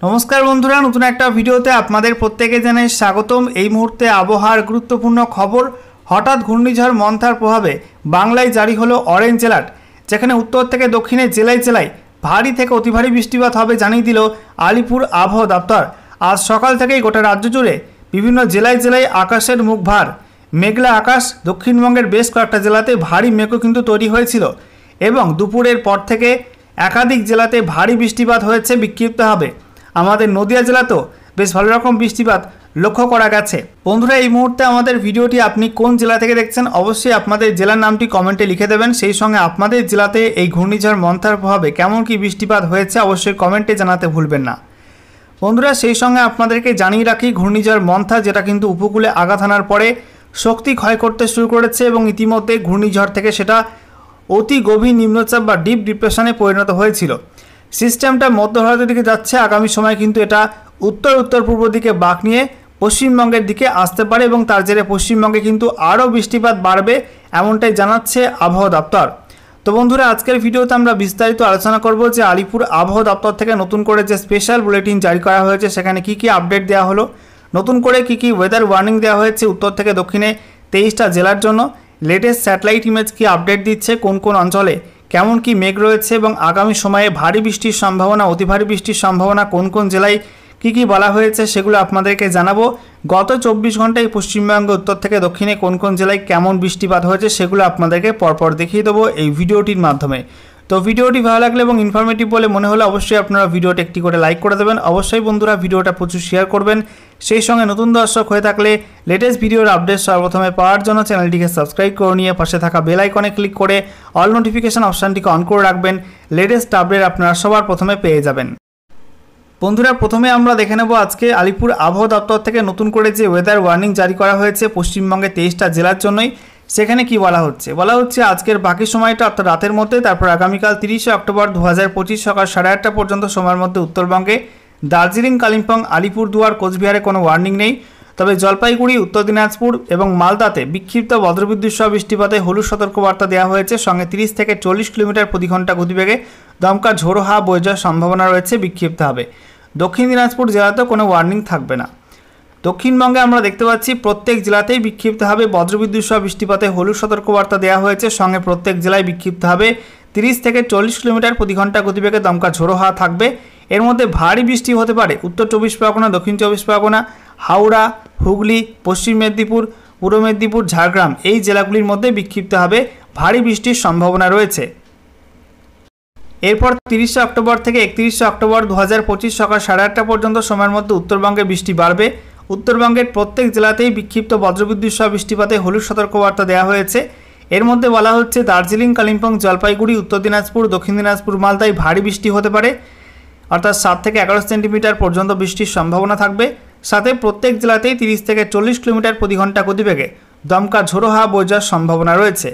नमस्कार बंधुरा नतून एक भिडियोते आपनादेर प्रत्येके जानाई स्वागतम। এই মুহূর্তে আবহাওয়ার গুরুত্বপূর্ণ খবর। হঠাৎ ঘূর্ণিঝড় মন্থার প্রভাবে বাংলায় জারি হলো অরেঞ্জ অ্যালার্ট, যেখানে উত্তর থেকে দক্ষিণে জেলায় জেলায় ভারী থেকে অতি ভারী বৃষ্টিপাত হবে জানিয়ে দিল আলিপুর আবহাওয়া দপ্তর। আজ সকাল থেকেই গোটা রাজ্য জুড়ে বিভিন্ন জেলায় জেলায় আকাশের মুখ ভার, মেঘলা আকাশ। দক্ষিণবঙ্গের বেশ কয়েকটা জেলাতে ভারী মেঘও কিন্তু তৈরি হয়েছিল এবং দুপুরের পর থেকে একাধিক জেলাতে ভারী বৃষ্টিপাত হয়েছে বিক্ষিপ্তভাবে। আমাদের নদিয়া জেলাতেও বেশ ভালো রকম বৃষ্টিপাত লক্ষ্য করা গেছে। বন্ধুরা, এই মুহূর্তে আমাদের ভিডিওটি আপনি কোন জেলা থেকে দেখছেন অবশ্যই আপনাদের জেলার নামটি কমেন্টে লিখে দেবেন। সেই সঙ্গে আপনাদের জেলাতে এই ঘূর্ণিঝড় মন্থার প্রভাবে কেমন কি বৃষ্টিপাত হয়েছে অবশ্যই কমেন্টে জানাতে ভুলবেন না। বন্ধুরা, সেই সঙ্গে আপনাদেরকে জানিয়ে রাখি, ঘূর্ণিঝড় মন্থা যেটা কিন্তু উপকূলে আঘাত হানার পরে শক্তি ক্ষয় করতে শুরু করেছে এবং ইতিমধ্যে ঘূর্ণিঝড় থেকে সেটা অতি গভীর নিম্নচাপ বা ডিপ ডিপ্রেশনে পরিণত হয়েছিল। সিস্টেমটা মধ্য ভারতের দিকে যাচ্ছে, আগামী সময় কিন্তু এটা উত্তর উত্তর পূর্ব দিকে বাঁক নিয়ে পশ্চিমবঙ্গের দিকে আসতে পারে এবং তার জেরে পশ্চিমবঙ্গে কিন্তু আরও বৃষ্টিপাত বাড়বে এমনটাই জানাচ্ছে আবহাওয়া দপ্তর। তো বন্ধুরা, আজকের ভিডিওতে আমরা বিস্তারিত আলোচনা করব যে আলিপুর আবহাওয়া দপ্তর থেকে নতুন করে যে স্পেশাল বুলেটিন জারি করা হয়েছে সেখানে কি কি আপডেট দেওয়া হলো, নতুন করে কি কি ওয়েদার ওয়ার্নিং দেওয়া হয়েছে উত্তর থেকে দক্ষিণে 23টা জেলার জন্য, লেটেস্ট স্যাটেলাইট ইমেজ কি আপডেট দিচ্ছে, কোন কোন অঞ্চলে কেমন কি মেঘ রয়েছে এবং আগামী সময়ে ভারী বৃষ্টির সম্ভাবনা, অতি ভারী বৃষ্টির সম্ভাবনা কোন কোন জেলায় কি কি বলা হয়েছে সেগুলো আপনাদেরকে জানাবো। গত 24 ঘন্টায় পশ্চিমবঙ্গ উত্তর থেকে দক্ষিণে কোন কোন জেলায় কেমন বৃষ্টিপাত হয়েছে সেগুলো আপনাদেরকে পরপর দেখিয়ে দেবো এই ভিডিওটির মাধ্যমে। তো ভিডিওটি ভালো লাগলে এবং ইনফরমেটিভ বলে মনে হলে অবশ্যই আপনারা ভিডিওটি একটি করে লাইক করে দেবেন। অবশ্যই বন্ধুরা ভিডিওটা প্রচুর শেয়ার করবেন। সেই সঙ্গে নতুন দর্শক হয়ে থাকলে লেটেস্ট ভিডিওর আপডেট সর্বপ্রথমে পাওয়ার জন্য চ্যানেলটিকে সাবস্ক্রাইব করে নিয়ে পাশে থাকা বেল আইকনে ক্লিক করে অল নোটিফিকেশন অপশানটিকে অন করে রাখবেন। লেটেস্ট আপডেট আপনারা সবার প্রথমে পেয়ে যাবেন। বন্ধুরা, প্রথমে আমরা দেখে নেব আজকে আলিপুর আবহাওয়া দপ্তর থেকে নতুন করে যে ওয়েদার ওয়ার্নিং জারি করা হয়েছে পশ্চিমবঙ্গে 23টা জেলার জন্যই। সেখানে কি বলা হচ্ছে আজকের বাকি সময়টা অর্থাৎ রাতের মধ্যে, তারপর আগামীকাল 30শে অক্টোবর 2025 সকাল 8:30টা পর্যন্ত সময়ের মধ্যে উত্তরবঙ্গে দার্জিলিং, কালিম্পং, আলিপুরদুয়ার, কোচবিহারে কোনো ওয়ার্নিং নেই। তবে জলপাইগুড়ি, উত্তর দিনাজপুর এবং মালদাতে বিক্ষিপ্ত বজ্রবিদ্যুৎ সহ বৃষ্টিপাতে হলুদ সতর্কবার্তা দেওয়া হয়েছে। সঙ্গে 30 থেকে 40 কিলোমিটার প্রতি ঘন্টা গতিবেগে দমকা ঝোড়ো হাওয়া বয়ে যাওয়ার সম্ভাবনা রয়েছে বিক্ষিপ্তভাবে। দক্ষিণ দিনাজপুর জেলাতেও কোনো ওয়ার্নিং থাকবে না। দক্ষিণবঙ্গে আমরা দেখতে পাচ্ছি প্রত্যেক জেলাতেই বিক্ষিপ্তভাবে বজ্রবিদ্যুৎ সহ বৃষ্টিপাতে হলুদ সতর্কবার্তা দেওয়া হয়েছে। সঙ্গে প্রত্যেক জেলায় বিক্ষিপ্তভাবে 30 থেকে 40 কিলোমিটার প্রতি ঘন্টা গতিবেগে দমকা ঝোড়ো হাওয়া থাকবে। এর মধ্যে ভারী বৃষ্টি হতে পারে উত্তর 24 পরগনা, দক্ষিণ 24 পরগনা, হাওড়া, হুগলি, পশ্চিম মেদিনীপুর, পূর্ব মেদিনীপুর, ঝাড়গ্রাম এই জেলাগুলির মধ্যে বিক্ষিপ্তভাবে ভারী বৃষ্টির সম্ভাবনা রয়েছে। এরপর 30শে অক্টোবর থেকে 31শে অক্টোবর 2025 সকাল 8:30টা পর্যন্ত সময়ের মধ্যে উত্তরবঙ্গে বৃষ্টি বাড়বে। উত্তরবঙ্গের প্রত্যেক জেলাতেই বিক্ষিপ্ত বজ্রবিদ্যুৎ সহ বৃষ্টিপাতে হলুদ সতর্কবার্তা দেওয়া হয়েছে। এর মধ্যে বলা হচ্ছে দার্জিলিং, কালিম্পং, জলপাইগুড়ি, উত্তর দিনাজপুর, দক্ষিণ দিনাজপুর, মালদায় ভারী বৃষ্টি হতে পারে অর্থাৎ 7 থেকে 11 সেন্টিমিটার পর্যন্ত বৃষ্টির সম্ভাবনা থাকবে। সাথে প্রত্যেক জেলাতেই 30 থেকে 40 কিলোমিটার প্রতি ঘন্টা গতিবেগে দমকা ঝোড়ো হাওয়া বয়ে যাওয়ার সম্ভাবনা রয়েছে।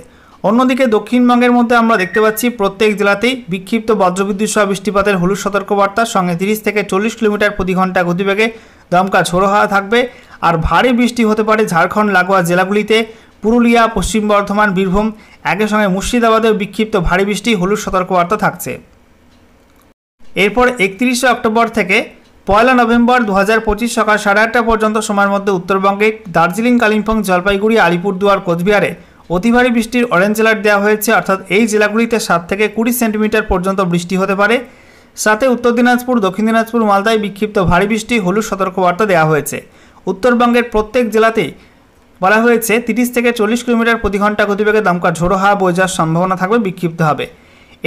অন্যদিকে দক্ষিণবঙ্গের মধ্যে আমরা দেখতে পাচ্ছি প্রত্যেক জেলাতেই বিক্ষিপ্ত বজ্রবিদ্যুৎ সহ বৃষ্টিপাতের হলুদ সতর্কবার্তার সঙ্গে 30 থেকে 40 কিলোমিটার প্রতি ঘন্টা গতিবেগে দমকা ঝোড়ো হাওয়া থাকবে। আর ভারী বৃষ্টি হতে পারে ঝাড়খণ্ড লাগোয়া জেলাগুলিতে, পুরুলিয়া, পশ্চিম বর্ধমান, বীরভূম, একই সঙ্গে মুর্শিদাবাদেও বিক্ষিপ্ত ভারী বৃষ্টি হলুদ সতর্কবার্তা থাকছে। এরপর 31শে অক্টোবর থেকে 1 নভেম্বর 2025 সকাল 8:30টা পর্যন্ত সময়ের মধ্যে উত্তরবঙ্গে দার্জিলিং, কালিম্পং, জলপাইগুড়ি, আলিপুরদুয়ার, কোচবিহারে অতি ভারী বৃষ্টির অরেঞ্জ অ্যালার্ট দেওয়া হয়েছে। অর্থাৎ এই জেলাগুলিতে 7 থেকে 20 সেন্টিমিটার পর্যন্ত বৃষ্টি হতে পারে। সাথে উত্তর দিনাজপুর, দক্ষিণ দিনাজপুর, মালদায় বিক্ষিপ্ত ভারী বৃষ্টি হলুদ সতর্কবার্তা দেওয়া হয়েছে। উত্তরবঙ্গের প্রত্যেক জেলাতেই বলা হয়েছে 30 থেকে 40 কিলোমিটার প্রতি ঘন্টা গতিবেগে দমকা ঝোড়ো হাওয়া বয়ে যাওয়ার সম্ভাবনা থাকবে বিক্ষিপ্তভাবে।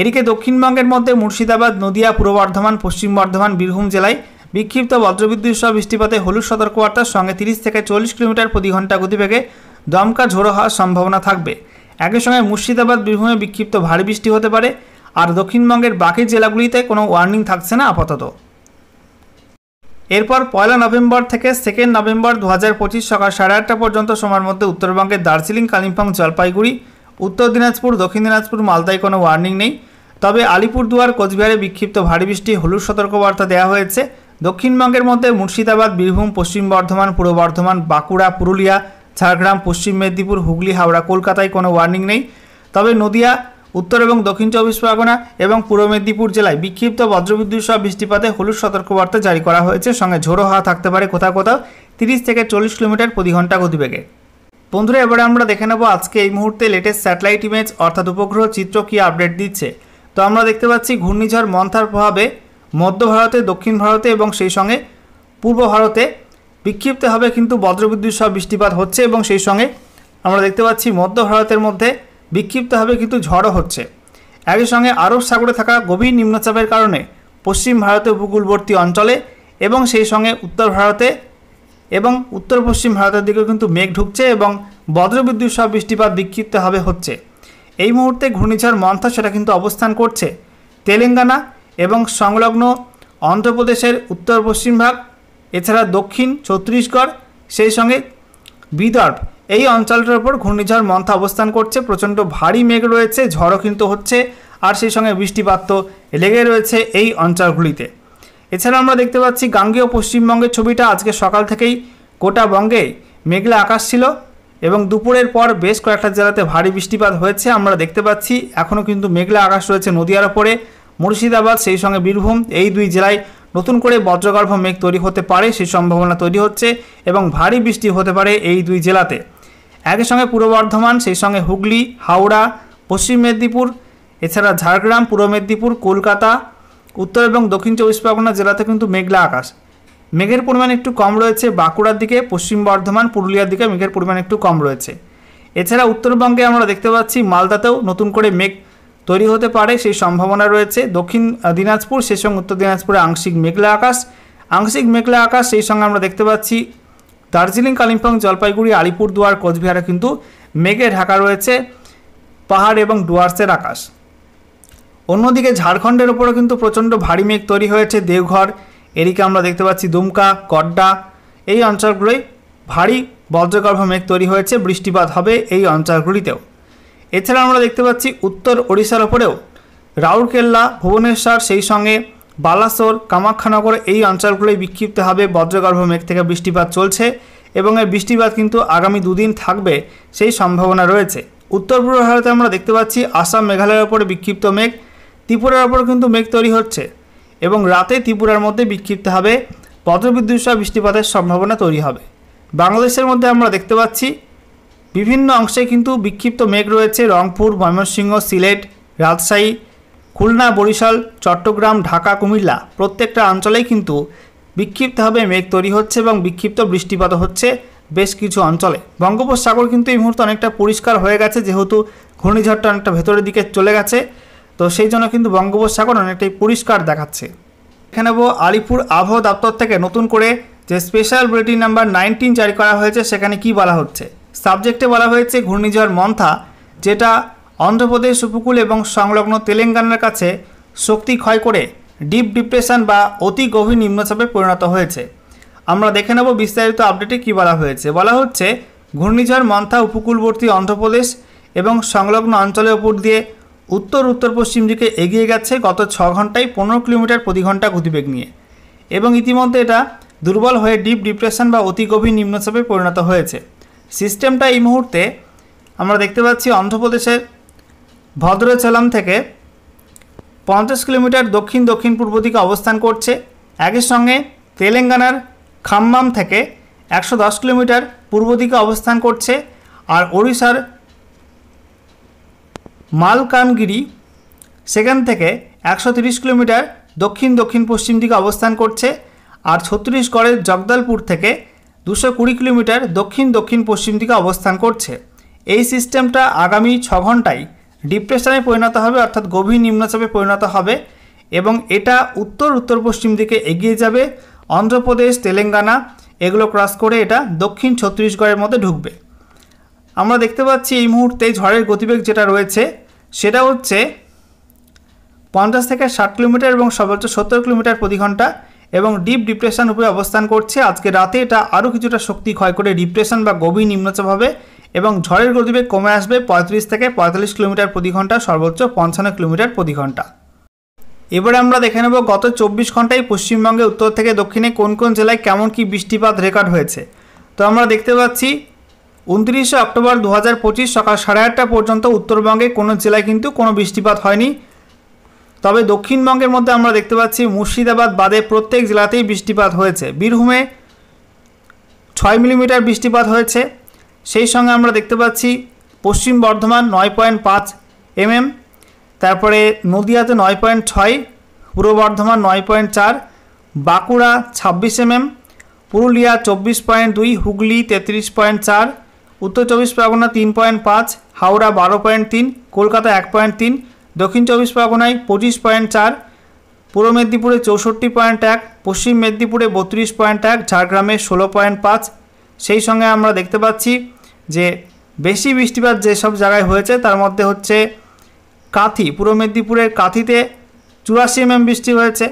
এদিকে দক্ষিণবঙ্গের মধ্যে মুর্শিদাবাদ, নদিয়া, পূর্ব বর্ধমান, পশ্চিম বর্ধমান, বীরভূম জেলায় বিক্ষিপ্ত বজ্রবিদ্যুৎ সহ বৃষ্টিপাতে হলুদ সতর্কবার্তার সঙ্গে 30 থেকে 40 কিলোমিটার প্রতি ঘন্টা গতিবেগে দমকা ঝোড়ো হওয়ার সম্ভাবনা থাকবে। একই সঙ্গে মুর্শিদাবাদ, বীরভূমে বিক্ষিপ্ত ভারী বৃষ্টি হতে পারে। আর দক্ষিণবঙ্গের বাকি জেলাগুলিতে কোনো ওয়ার্নিং থাকছে না আপাতত। এরপর 1 নভেম্বর থেকে 2 নভেম্বর 2025 সকাল 8:30টা পর্যন্ত সময়ের মধ্যে উত্তরবঙ্গের দার্জিলিং, কালিম্পং, জলপাইগুড়ি, উত্তর দিনাজপুর, দক্ষিণ দিনাজপুর, মালদায় কোনো ওয়ার্নিং নেই। তবে আলিপুরদুয়ার, কোচবিহারে বিক্ষিপ্ত ভারী বৃষ্টি হলুদ সতর্কবার্তা দেওয়া হয়েছে। দক্ষিণবঙ্গের মধ্যে মুর্শিদাবাদ, বীরভূম, পশ্চিম বর্ধমান, পূর্ব বর্ধমান, বাঁকুড়া, পুরুলিয়া, ঝাড়গ্রাম, পশ্চিম মেদিনীপুর, হুগলি, হাওড়া, কলকাতায় কোনো ওয়ার্নিং নেই। তবে নদিয়া, उत्तर এবং দক্ষিণ চব্বিশ পরগনা এবং পূর্ব মেদিনীপুর জেলায় বিক্ষিপ্ত বজ্রবিদ্যুৎ সহ বৃষ্টিপাতে হলুদ সতর্কবার্তা জারি করা হয়েছে। সঙ্গে ঝোড়ো হাওয়া থাকতে পারে কোথাও কোথাও 30 থেকে 40 কিলোমিটার প্রতি ঘন্টা গতিবেগে। বন্ধুরা, এবারে আমরা দেখে নেব আজকে এই মুহূর্তে লেটেস্ট স্যাটেলাইট ইমেজ অর্থাৎ উপগ্রহ চিত্র কি আপডেট দিচ্ছে। তো আমরা দেখতে পাচ্ছি ঘূর্ণিঝড় মন্থার প্রভাবে মধ্য ভারতে, দক্ষিণ ভারতে এবং সেই সঙ্গে পূর্ব ভারতে বিক্ষিপ্তভাবে কিন্তু বজ্রবিদ্যুৎ সহ বৃষ্টিপাত হচ্ছে এবং সেই সঙ্গে আমরা দেখতে পাচ্ছি মধ্য ভারতের মধ্যে বিক্ষিপ্তভাবে কিন্তু ঝড়ও হচ্ছে। একই সঙ্গে আরব সাগরে থাকা গভীর নিম্নচাপের কারণে পশ্চিম ভারতের উপকূলবর্তী অঞ্চলে এবং সেই সঙ্গে উত্তর ভারতে এবং উত্তর পশ্চিম ভারতের দিকেও কিন্তু মেঘ ঢুকছে এবং বজ্রবিদ্যুৎ সহ বৃষ্টিপাত বিক্ষিপ্তভাবে হচ্ছে। এই মুহূর্তে ঘূর্ণিঝড় মন্থা সেটা কিন্তু অবস্থান করছে তেলেঙ্গানা এবং সংলগ্ন অন্ধ্রপ্রদেশের উত্তর পশ্চিম ভাগ, এছাড়া দক্ষিণ ছত্তিশগড়, সেই সঙ্গে বিদর্ভ, এই অঞ্চলটার উপর ঘূর্ণিঝড় মন্থা অবস্থান করছে। প্রচণ্ড ভারী মেঘ রয়েছে, ঝড়ও কিন্তু হচ্ছে, আর সেই সঙ্গে বৃষ্টিপাত তো লেগে রয়েছে এই অঞ্চলগুলিতে। এছাড়া আমরা দেখতে পাচ্ছি গাঙ্গেয় পশ্চিমবঙ্গের ছবিটা আজকে সকাল থেকেই গোটা বঙ্গে মেঘলা আকাশ ছিল এবং দুপুরের পর বেশ কয়েকটা জেলাতে ভারী বৃষ্টিপাত হয়েছে। আমরা দেখতে পাচ্ছি এখনও কিন্তু মেঘলা আকাশ রয়েছে নদিয়ার ওপরে, মুর্শিদাবাদ সেই সঙ্গে বীরভূম, এই দুই জেলায় নতুন করে বজ্রগর্ভ মেঘ তৈরি হতে পারে, সেই সম্ভাবনা তৈরি হচ্ছে এবং ভারী বৃষ্টি হতে পারে এই দুই জেলাতে। একই সঙ্গে পূর্ব বর্ধমান, সেই সঙ্গে হুগলি, হাওড়া, পশ্চিম মেদিনীপুর, এছাড়া ঝাড়গ্রাম, পূর্ব মেদিনীপুর, কলকাতা, উত্তর এবং দক্ষিণ চব্বিশ পরগনা জেলাতে কিন্তু মেঘলা আকাশ। মেঘের পরিমাণ একটু কম রয়েছে বাঁকুড়ার দিকে, পশ্চিম বর্ধমান, পুরুলিয়ার দিকে মেঘের পরিমাণ একটু কম রয়েছে। এছাড়া উত্তরবঙ্গে আমরা দেখতে পাচ্ছি মালদাতেও নতুন করে মেঘ তৈরি হতে পারে, সেই সম্ভাবনা রয়েছে। দক্ষিণ দিনাজপুর, সেই সঙ্গে উত্তর দিনাজপুরে আংশিক মেঘলা আকাশ, সেই সঙ্গে আমরা দেখতে পাচ্ছি দার্জিলিং, কালিম্পং, জলপাইগুড়ি, আলিপুরদুয়ার, কোচবিহারে কিন্তু মেঘে ঢাকা রয়েছে পাহাড় এবং ডুয়ার্সের আকাশ। অন্যদিকে ঝাড়খণ্ডের ওপরও কিন্তু প্রচণ্ড ভারী মেঘ তৈরি হয়েছে, দেওঘর, এদিকে আমরা দেখতে পাচ্ছি দুমকা, গড্ডা, এই অঞ্চলগুলোই ভারী বজ্রগর্ভ মেঘ তৈরি হয়েছে, বৃষ্টিপাত হবে এই অঞ্চলগুলিতেও। এছাড়া আমরা দেখতে পাচ্ছি উত্তর ওড়িশার ওপরেও রাউরকেল্লা, ভুবনেশ্বর, সেই সঙ্গে বালাসোর, কামাখ্যানগর, এই অঞ্চলগুলোই বিক্ষিপ্তভাবে বজ্রগর্ভ মেঘ থেকে বৃষ্টিপাত চলছে এবং এই বৃষ্টিপাত কিন্তু আগামী দুদিন থাকবে সেই সম্ভাবনা রয়েছে। উত্তর পূর্ব ভারতে আমরা দেখতে পাচ্ছি আসাম, মেঘালয়ের ওপরে বিক্ষিপ্ত মেঘ, ত্রিপুরার ওপর কিন্তু মেঘ তৈরি হচ্ছে এবং রাতে ত্রিপুরার মধ্যে বিক্ষিপ্তভাবে বজ্রবিদ্যুৎ সহ বৃষ্টিপাতের সম্ভাবনা তৈরি হবে। বাংলাদেশের মধ্যে আমরা দেখতে পাচ্ছি বিভিন্ন অংশে কিন্তু বিক্ষিপ্ত মেঘ রয়েছে, রংপুর, ময়মনসিংহ, সিলেট, রাজশাহী, খুলনা, বরিশাল, চট্টগ্রাম, ঢাকা, কুমিল্লা, প্রত্যেকটা অঞ্চলেই কিন্তু বিক্ষিপ্তভাবে মেঘ তৈরি হচ্ছে এবং বিক্ষিপ্ত বৃষ্টিপাত হচ্ছে বেশ কিছু অঞ্চলে। বঙ্গোপসাগর কিন্তু এই মুহূর্তে অনেকটা পরিষ্কার হয়ে গেছে, যেহেতু ঘূর্ণিঝড়টা অনেকটা ভেতরের দিকে চলে গেছে, তো সেই জন্য কিন্তু বঙ্গোপসাগর অনেকটাই পরিষ্কার দেখাচ্ছে। এখানে নেব আলিপুর আবহাওয়া দপ্তর থেকে নতুন করে যে স্পেশাল বুলেটিন নাম্বার 19 জারি করা হয়েছে, সেখানে কি বলা হচ্ছে। সাবজেক্টে বলা হয়েছে ঘূর্ণিঝড় মন্থা, যেটা অন্ধ্রপ্রদেশ উপকূল এবং সংলগ্ন তেলেঙ্গানার কাছে শক্তি ক্ষয় করে ডিপ ডিপ্রেশন বা অতি গভীর নিম্নচাপে পরিণত হয়েছে। আমরা দেখে নেব বিস্তারিত আপডেটে কি বলা হয়েছে। বলা হচ্ছে ঘূর্ণিঝড় মন্থা উপকূলবর্তী অন্ধ্রপ্রদেশ এবং সংলগ্ন অঞ্চলের উপর দিয়ে উত্তর পশ্চিম দিকে এগিয়ে গেছে গত 6 ঘন্টায় 15 কিলোমিটার প্রতি ঘন্টা গতিবেগ নিয়ে এবং ইতিমধ্যে এটা দুর্বল হয়ে ডিপ ডিপ্রেশন বা অতি গভীর নিম্নচাপে পরিণত হয়েছে। সিস্টেমটা এই মুহূর্তে আমরা দেখতে পাচ্ছি অন্ধ্রপ্রদেশের ভদ্রাচলম থেকে 50 কিলোমিটার দক্ষিণ পূর্ব দিকে অবস্থান করছে। একই সঙ্গে তেলেঙ্গানার খাম্মাম থেকে 110 কিলোমিটার পূর্ব দিকে অবস্থান করছে, আর ওড়িশার মালকানগিরি সেখান থেকে 130 কিলোমিটার দক্ষিণ পশ্চিম দিকে অবস্থান করছে, আর ছত্তিশগড়ের জগদলপুর থেকে 220 কিলোমিটার দক্ষিণ পশ্চিম দিকে অবস্থান করছে। এই সিস্টেমটা আগামী 6 ঘন্টায় ডিপ্রেশনে পরিণত হবে, অর্থাৎ গভীর নিম্নচাপে পরিণত হবে এবং এটা উত্তর পশ্চিম দিকে এগিয়ে যাবে। অন্ধ্রপ্রদেশ, তেলেঙ্গানা এগুলো ক্রস করে এটা দক্ষিণ ছত্তিশগড়ের মধ্যে ঢুকবে। আমরা দেখতে পাচ্ছি এই মুহূর্তে ঝড়ের গতিবেগ যেটা রয়েছে সেটা হচ্ছে 50 থেকে 60 কিলোমিটার এবং সর্বোচ্চ 70 কিলোমিটার প্রতি ঘন্টা এবং ডিপ ডিপ্রেশন উপরে অবস্থান করছে। আজকে রাতে এটা আরও কিছুটা শক্তি ক্ষয় করে ডিপ্রেশন বা গভীর নিম্নচাপ হবে এবং ঝড়ের গতিবেগ কমে আসবে 35 থেকে 45 কিলোমিটার প্রতি ঘন্টা, সর্বোচ্চ 55 কিলোমিটার প্রতি ঘন্টা। এবারে আমরা দেখে নেব গত 24 ঘন্টায় পশ্চিমবঙ্গে উত্তর থেকে দক্ষিণে কোন কোন জেলায় কেমন কি বৃষ্টিপাত রেকর্ড হয়েছে। তো আমরা দেখতে পাচ্ছি 29 অক্টোবর 2025 সকাল 8:30 পর্যন্ত উত্তরবঙ্গে কোনো জেলায় কিন্তু কোনো বৃষ্টিপাত হয়নি। তবে দক্ষিণবঙ্গের মধ্যে আমরা দেখতে পাচ্ছি মুর্শিদাবাদ বাদে প্রত্যেক জেলাতেই বৃষ্টিপাত হয়েছে। বীরভূমে 6 মিলিমিটার বৃষ্টিপাত হয়েছে। সেই সঙ্গে আমরা দেখতে পাচ্ছি পশ্চিম বর্ধমান 9.5 mm, তারপরে নদিয়াতে 9.6, পূর্ব বর্ধমান 9.4, বাঁকুড়া 26 mm, পুরুলিয়া 24.2, হুগলি 33.4, উত্তর 24 পরগনা 3.5, হাওড়া 12.3, কলকাতা 1.3, দক্ষিণ 24 পরগনায় 25.4, পূর্ব মেদিনীপুরে 64.1, পশ্চিম মেদিনীপুরে 32.1, ঝাড়গ্রামে 16.5। সেই সঙ্গে আমরা দেখতে পাচ্ছি যে বেশি বৃষ্টিপাত যেসব জায়গায় হয়েছে তার মধ্যে হচ্ছে কাঁথি, পূর্ব মেদিনীপুরের কাঁথিতে 84 mm বৃষ্টি হয়েছে।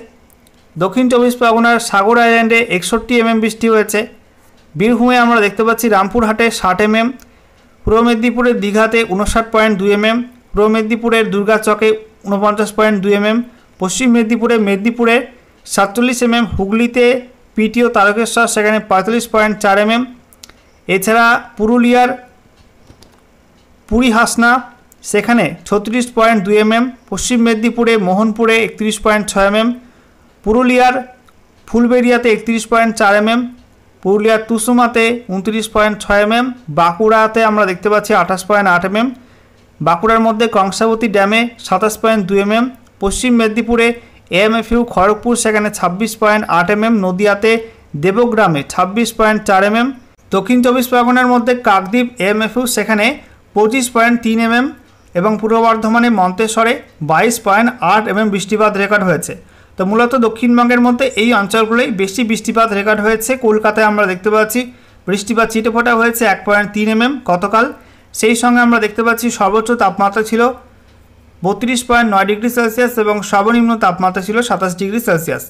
দক্ষিণ 24 পরগনার সাগর আইল্যান্ডে 61 mm বৃষ্টি হয়েছে। বীরভূমে আমরা দেখতে পাচ্ছি রামপুরহাটে 60 mm, পূর্ব মেদিনীপুরের দীঘাতে 59.2 mm, পূর্ব মেদিনীপুরের দুর্গাচকে 49.2 mm, পশ্চিম মেদিনীপুরে 47 mm, হুগলিতে পিটিও তারকেশ্বর সেখানে 45.4 mm। এছাড়া পুরুলিয়ার পুরীহাসনা সেখানে 36.2 mm, পশ্চিম মেদিনীপুরে মোহনপুরে 31.6 mm, পুরুলিয়ার ফুলবেড়িয়াতে 31.4 mm, পুরুলিয়ার তুসুমাতে 29.6 mm, বাঁকুড়াতে আমরা দেখতে পাচ্ছি 28.8 mm, বাঁকুড়ার মধ্যে কংসাবতী ড্যামে 27.2 mm, পশ্চিম মেদিনীপুরে এএমএফইউ খড়গপুর সেখানে 26.8 mm, নদিয়াতে দেবগ্রামে 26.4 mm, দক্ষিণ 24 পরগনার মধ্যে কাকদ্বীপ এএমএফইউ সেখানে 25.3 mm এবং পূর্ব বর্ধমানে মন্তেশ্বরে 22.8 mm বৃষ্টিপাত রেকর্ড হয়েছে। তো মূলত দক্ষিণবঙ্গের মধ্যে এই অঞ্চলগুলোই বেশি বৃষ্টিপাত রেকর্ড হয়েছে। কলকাতায় আমরা দেখতে পাচ্ছি বৃষ্টিপাত ছিটেফোঁটা হয়েছে 1.3 mm গতকাল। সেই সঙ্গে আমরা দেখতে পাচ্ছি সর্বোচ্চ তাপমাত্রা ছিল 32.9 ডিগ্রি সেলসিয়াস এবং সর্বনিম্ন তাপমাত্রা ছিল 27 ডিগ্রি সেলসিয়াস।